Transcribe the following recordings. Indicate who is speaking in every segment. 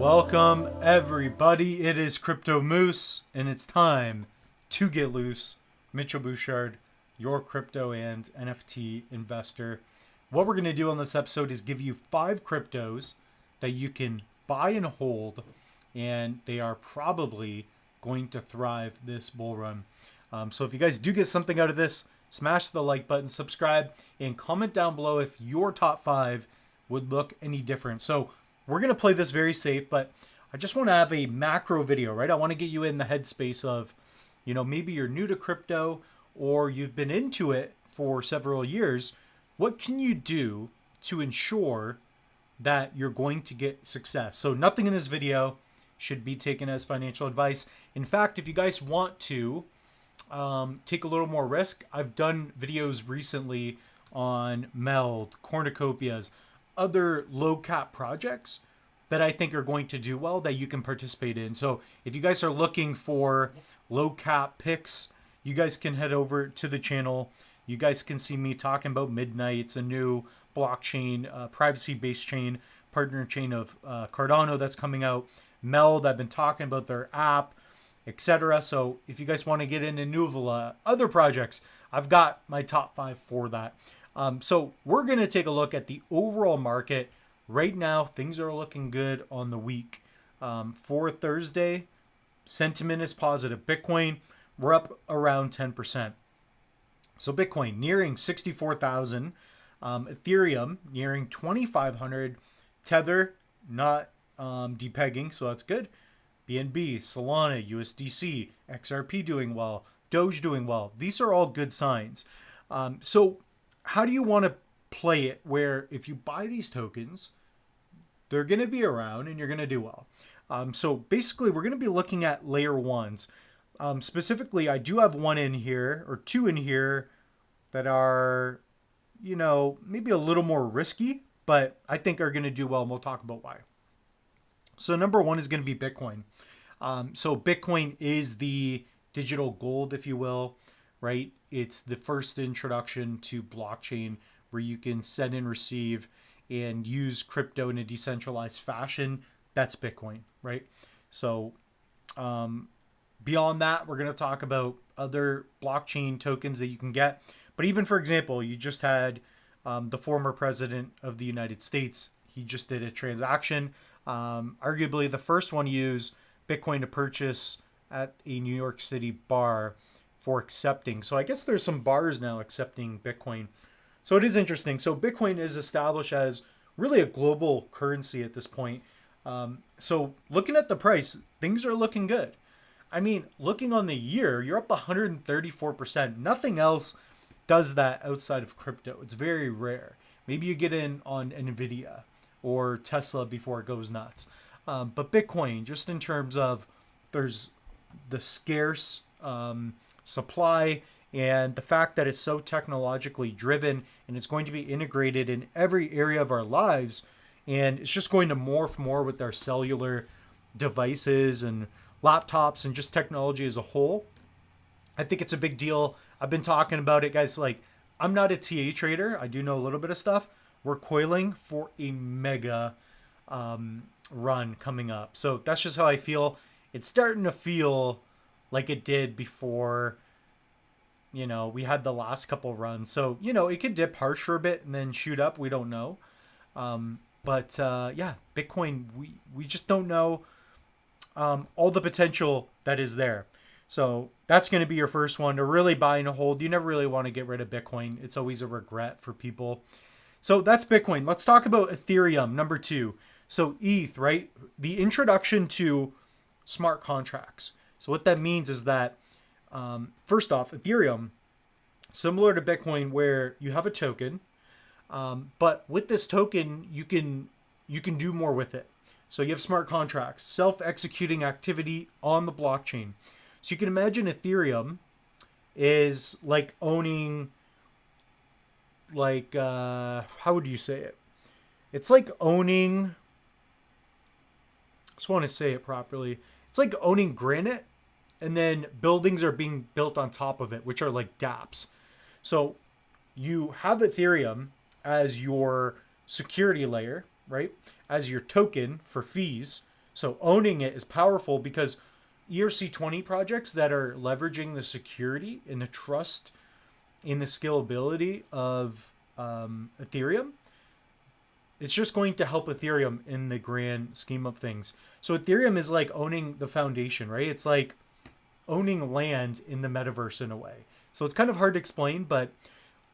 Speaker 1: Welcome everybody, it is Crypto Moose and it's time to get loose. Mitchell Bouchard, your crypto and NFT investor. What we're going to do on this episode is give you 5 cryptos that you can buy and hold, and they are probably going to thrive this bull run. So if you guys do get something out of this, smash the like button, subscribe, and comment down below if your top 5 would look any different. So we're going to play this very safe, but I just want to have a macro video, right? I want to get you in the headspace of, maybe you're new to crypto or you've been into it for several years. What can you do to ensure that you're going to get success? So nothing in this video should be taken as financial advice. In fact, if you guys want to take a little more risk, I've done videos recently on Meld, cornucopias, other low cap projects that I think are going to do well that you can participate in. So if you guys are looking for low cap picks, you guys can head over to the channel. You guys can see me talking about Midnight. It's a new blockchain, privacy-based chain, partner chain of Cardano that's coming out. Meld, I've been talking about their app, etc. So if you guys want to get into Nuvula, other projects, I've got my top 5 for that. So we're going to take a look at the overall market. Right now, things are looking good on the week. For Thursday, sentiment is positive. Bitcoin, we're up around 10%. So Bitcoin nearing 64,000. Ethereum nearing 2,500. Tether not depegging, so that's good. BNB, Solana, USDC, XRP doing well. Doge doing well. These are all good signs. So how do you want to play it where if you buy these tokens, they're going to be around and you're going to do well? So basically, we're going to be looking at layer ones. Specifically, I do have one in here or 2 in here that are, maybe a little more risky, but I think are going to do well, and we'll talk about why. So number 1 is going to be Bitcoin. So Bitcoin is the digital gold, if you will, right? It's the first introduction to blockchain where you can send and receive and use crypto in a decentralized fashion. That's Bitcoin, right? So beyond that, we're going to talk about other blockchain tokens that you can get. But even, for example, you just had the former president of the United States. He just did a transaction. Arguably the first one to use Bitcoin to purchase at a New York City bar for accepting. So I guess there's some bars now accepting Bitcoin. So it is interesting. So Bitcoin is established as really a global currency at this point. So looking at the price, things are looking good. I mean, looking on the year, you're up 134%. Nothing else does that outside of crypto. It's very rare. Maybe you get in on Nvidia or Tesla before it goes nuts. But Bitcoin, just in terms of there's the scarce supply and the fact that it's so technologically driven and it's going to be integrated in every area of our lives, and it's just going to morph more with our cellular devices and laptops and just technology as a whole. I think it's a big deal. I've been talking about it, guys. Like, I'm not a TA trader. I do know a little bit of stuff. We're coiling for a mega run coming up. So that's just how I feel. It's starting to feel like it did before, we had the last couple runs. So, it could dip harsh for a bit and then shoot up. We don't know. But Bitcoin, we just don't know all the potential that is there. So that's going to be your first one to really buy and hold. You never really want to get rid of Bitcoin. It's always a regret for people. So that's Bitcoin. Let's talk about Ethereum, number 2. So ETH, right? The introduction to smart contracts. So what that means is that, first off, Ethereum, similar to Bitcoin, where you have a token, but with this token, you can do more with it. So you have smart contracts, self-executing activity on the blockchain. So you can imagine Ethereum is like owning, how would you say it? It's like owning, I just want to say it properly. It's like owning granite, and then buildings are being built on top of it, which are like dApps. So you have Ethereum as your security layer, right? As your token for fees. So owning it is powerful because ERC20 projects that are leveraging the security and the trust in the scalability of Ethereum, it's just going to help Ethereum in the grand scheme of things. So Ethereum is like owning the foundation, right? It's like owning land in the metaverse in a way. So it's kind of hard to explain, but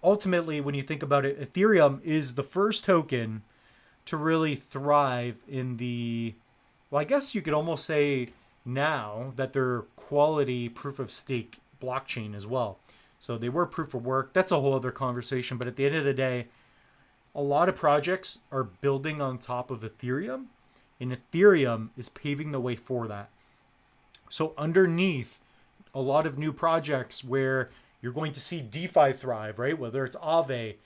Speaker 1: ultimately, when you think about it, Ethereum is the first token to really thrive in the, well, I guess you could almost say now that they're quality proof of stake blockchain as well. So they were proof of work. That's a whole other conversation. But at the end of the day, a lot of projects are building on top of Ethereum, and Ethereum is paving the way for that. So underneath, a lot of new projects where you're going to see DeFi thrive, right? Whether it's Aave,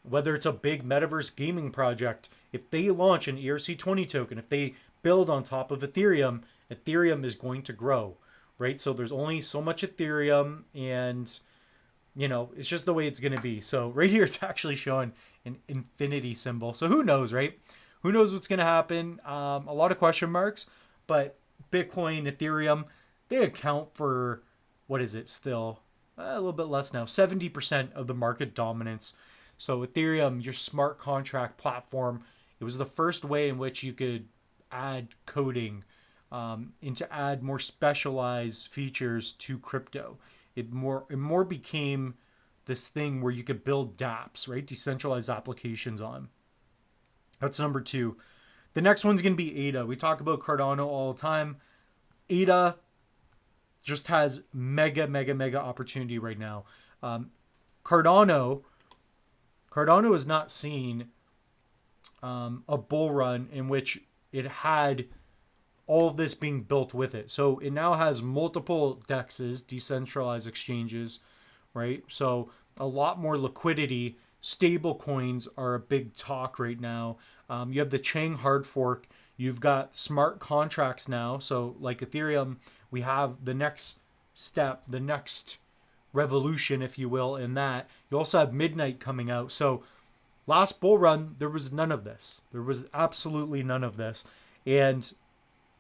Speaker 1: whether it's a big metaverse gaming project, if they launch an ERC20 token, if they build on top of Ethereum, Ethereum is going to grow, right? So there's only so much Ethereum, and it's just the way it's going to be. So right here, it's actually showing an infinity symbol. So who knows, right? Who knows what's going to happen? A lot of question marks, but Bitcoin, Ethereum, they account for, what is it still? A little bit less now, 70% of the market dominance. So Ethereum, your smart contract platform, it was the first way in which you could add coding and to add more specialized features to crypto. It more became this thing where you could build dApps, right? Decentralized applications on. That's number 2. The next one's going to be ADA. We talk about Cardano all the time. ADA just has mega opportunity right now. Cardano has not seen a bull run in which it had all of this being built with it. So it now has multiple DEXs, decentralized exchanges, right? So a lot more liquidity. Stable coins are a big talk right now. You have the Chain hard fork. You've got smart contracts now. So like Ethereum, we have the next step, the next revolution, if you will, in that. You also have Midnight coming out. So last bull run, there was none of this. There was absolutely none of this. And,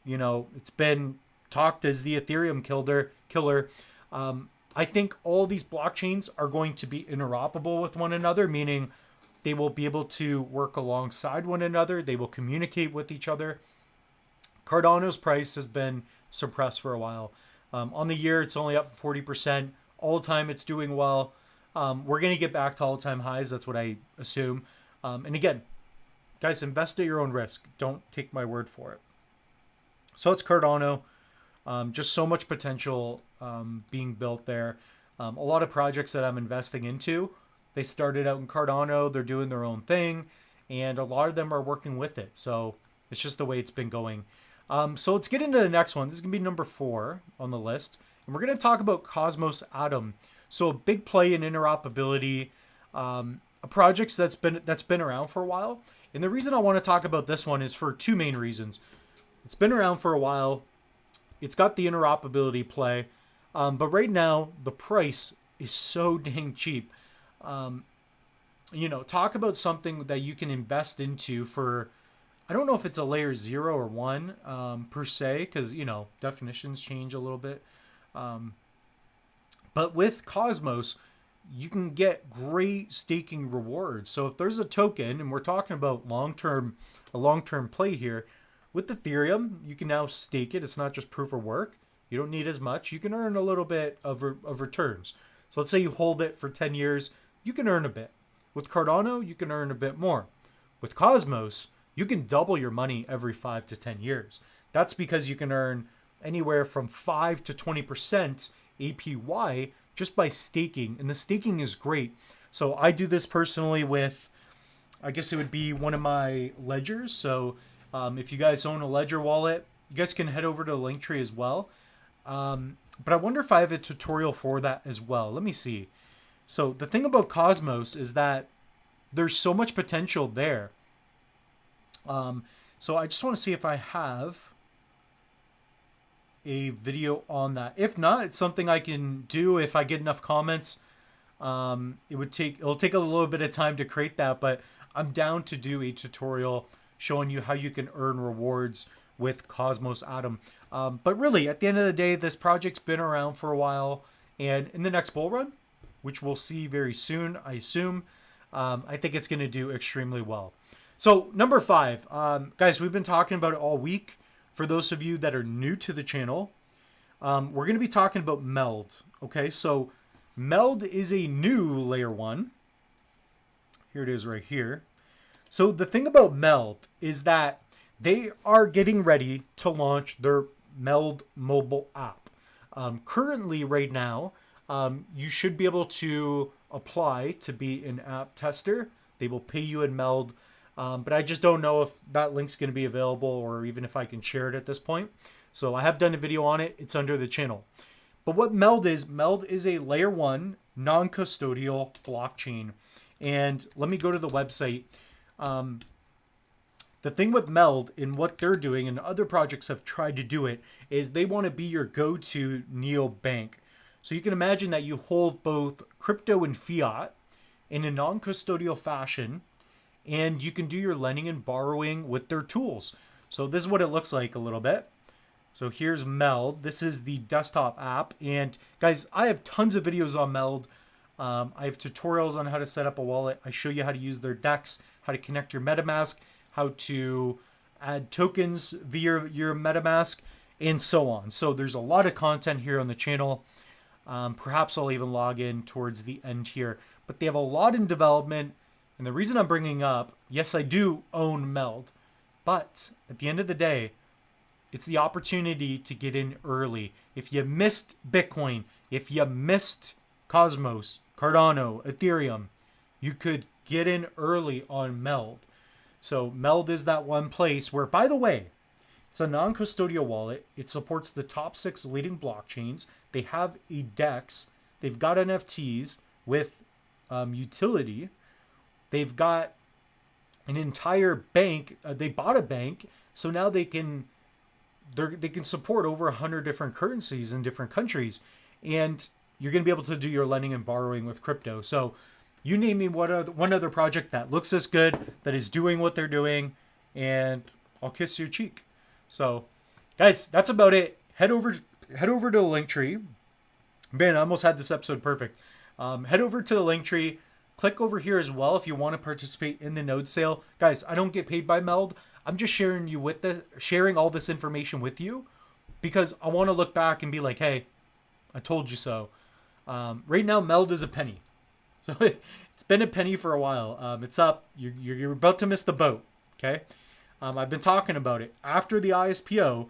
Speaker 1: it's been talked as the Ethereum killer. I think all these blockchains are going to be interoperable with one another, meaning they will be able to work alongside one another. They will communicate with each other. Cardano's price has been suppressed for a while. On the year, it's only up 40%. All time, it's doing well. We're going to get back to all-time highs. That's what I assume. And again, guys, invest at your own risk. Don't take my word for it. So it's Cardano. Just so much potential being built there. A lot of projects that I'm investing into, they started out in Cardano. They're doing their own thing. And a lot of them are working with it. So it's just the way it's been going. So let's get into the next one. This is going to be number 4 on the list. And we're going to talk about Cosmos Atom. So a big play in interoperability, a project that's been around for a while. And the reason I want to talk about this one is for 2 main reasons. It's been around for a while. It's got the interoperability play. But right now, the price is so dang cheap. Talk about something that you can invest into for, I don't know if it's a layer 0 or 1 per se, because, definitions change a little bit. But with Cosmos, you can get great staking rewards. So if there's a token, and we're talking about a long-term play here, with Ethereum, you can now stake it. It's not just proof of work. You don't need as much. You can earn a little bit of returns. So let's say you hold it for 10 years, you can earn a bit. With Cardano, you can earn a bit more. With Cosmos, you can double your money every 5 to 10 years. That's because you can earn anywhere from 5 to 20% APY just by staking. And the staking is great. So I do this personally with, I guess it would be one of my ledgers. So if you guys own a Ledger wallet, you guys can head over to the link tree as well. But I wonder if I have a tutorial for that as well. Let me see. So the thing about Cosmos is that there's so much potential there. So I just want to see if I have a video on that. If not, it's something I can do if I get enough comments. It'll take a little bit of time to create that, but I'm down to do a tutorial showing you how you can earn rewards with Cosmos Atom. But really, at the end of the day, this project's been around for a while. And in the next bull run, which we'll see very soon, I assume, I think it's going to do extremely well. So number 5, guys, we've been talking about it all week. For those of you that are new to the channel, we're going to be talking about Meld. Okay, so Meld is a new layer 1. Here it is right here. So the thing about Meld is that they are getting ready to launch their Meld mobile app. Currently, right now, you should be able to apply to be an app tester. They will pay you in Meld, but I just don't know if that link's going to be available or even if I can share it at this point. So I have done a video on it. It's under the channel. But what Meld is a layer 1 non-custodial blockchain. And let me go to the website. The thing with Meld and what they're doing, and other projects have tried to do it, is they want to be your go-to neobank. So you can imagine that you hold both crypto and fiat in a non-custodial fashion, and you can do your lending and borrowing with their tools. So this is what it looks like a little bit. So here's Meld. This is the desktop app. And guys, I have tons of videos on Meld. I have tutorials on how to set up a wallet. I show you how to use their DEX, how to connect your MetaMask, how to add tokens via your MetaMask, and so on. So there's a lot of content here on the channel. Perhaps I'll even log in towards the end here. But they have a lot in development. And the reason I'm bringing up, yes, I do own Meld. But at the end of the day, it's the opportunity to get in early. If you missed Bitcoin, if you missed Cosmos, Cardano, Ethereum, you could get in early on Meld. So Meld is that one place where, by the way, it's a non-custodial wallet. It supports the top 6 leading blockchains. They have a DEX. They've got NFTs with utility. They've got an entire bank. They bought a bank, so now they can support over 100 different currencies in different countries, and you're going to be able to do your lending and borrowing with crypto. So you name me one other project that looks this good, that is doing what they're doing, and I'll kiss your cheek. So guys, that's about it. Head over to the link tree. Man, I almost had this episode perfect. Head over to the link tree. Click over here as well if you want to participate in the node sale. Guys, I don't get paid by Meld. I'm just sharing all this information with you because I want to look back and be like, hey, I told you so. Right now, Meld is a penny. So it's been a penny for a while. It's up. You're about to miss the boat. Okay. I've been talking about it. After the ISPO,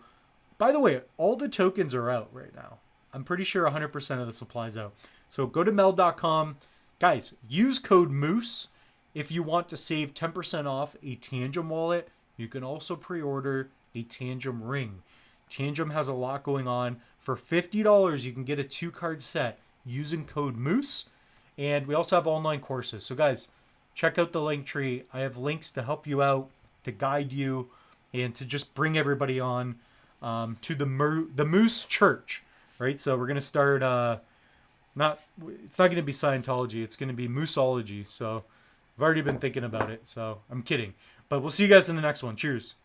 Speaker 1: by the way, all the tokens are out right now. I'm pretty sure 100% of the supply's out. So go to meld.com. Guys, use code MOOSE if you want to save 10% off a Tangem wallet. You can also pre-order a Tangem ring. Tangem has a lot going on. For $50, you can get a 2-card set using code MOOSE. And we also have online courses. So guys, check out the link tree. I have links to help you out, to guide you, and to just bring everybody on to the Moose Church, right? So we're going to start, it's not going to be Scientology. It's going to be Mooseology. So I've already been thinking about it. So I'm kidding. But we'll see you guys in the next one. Cheers.